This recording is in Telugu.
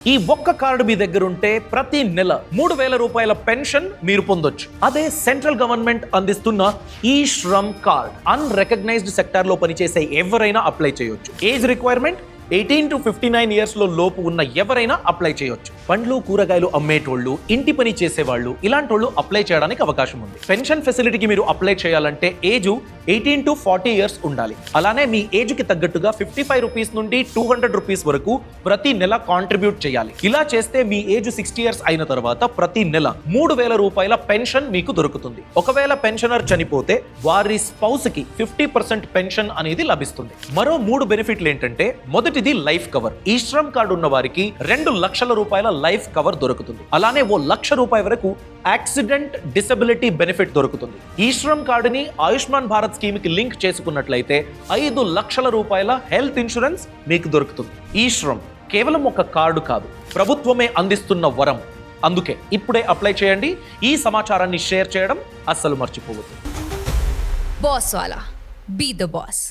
ఈ ఒక్క కార్డు మీ దగ్గర ఉంటే ప్రతి నెల 3,000 రూపాయల పెన్షన్ మీరు పొందొచ్చు. అదే సెంట్రల్ గవర్నమెంట్ అందిస్తున్న ఈ శ్రమ్ కార్డ్ అన్రికగ్నైజ్డ్ సెక్టార్ లో పనిచేసే ఎవరైనా అప్లై చేయొచ్చు. ఏజ్ రిక్వైర్మెంట్ 18 to 59 ఇయర్స్ లో లోపు ఉన్న ఎవరైనా అప్లై చేయొచ్చు. పండ్లు కూరగాయలు అమ్మేటోళ్ళు, ఇంటి పని చేసేవాళ్ళు, ఇలాంటి వాళ్ళు అప్లై చేయడానికి అవకాశం ఉంది. పెన్షన్ ఫెసిలిటీకి మీరు అప్లై చేయాలంటే ఏజ్ 18 to 40 ఇయర్స్ ఉండాలి. అలానే మీ ఏజ్ కి తగ్గట్టుగా 55 రూపీస్ నుండి 200 రూపీస్ వరకు ప్రతి నెల కాంట్రిబ్యూట్ చేయాలి. ఇలా చేస్తే మీ ఏజ్ 60 ఇయర్స్ అయిన తర్వాత ప్రతి నెల 3,000 రూపాయల పెన్షన్ మీకు దొరుకుతుంది. ఒకవేళ పెన్షనర్ చనిపోతే వారి స్పౌస్ కి 50% పెన్షన్ అనేది లభిస్తుంది. మరో 3 బెనిఫిట్లు ఏంటంటే, మొదటిది లైఫ్ కవర్. ఈ శ్రమ్ కార్డు ఉన్న వారికి 2 లక్షల రూపాయల లైఫ్ కవర్ దొరుకుతుంది. అలానే ఓ 1,00,000 రూపాయల వరకు యాక్సిడెంట్ డిసబిలిటీ బెనిఫిట్ దొరుకుతుంది. ఈ శ్రమ్ కార్డుని ఆయుష్మాన్ భారత్ స్కీమ్ కి లింక్ చేసుకున్నట్లయితే 5 లక్షల రూపాయల హెల్త్ ఇన్సూరెన్స్ మీకు దొరుకుతుంది. ఈ శ్రమ్ కేవలం ఒక కార్డు కాదు, ప్రభుత్వమే అందిస్తున్న వరం. అందుకే ఇప్పుడే అప్లై చేయండి. ఈ సమాచారాన్ని షేర్ చేయడం అస్సలు మర్చిపోవద్దు. బాస్ వాలా, బీ ద బాస్.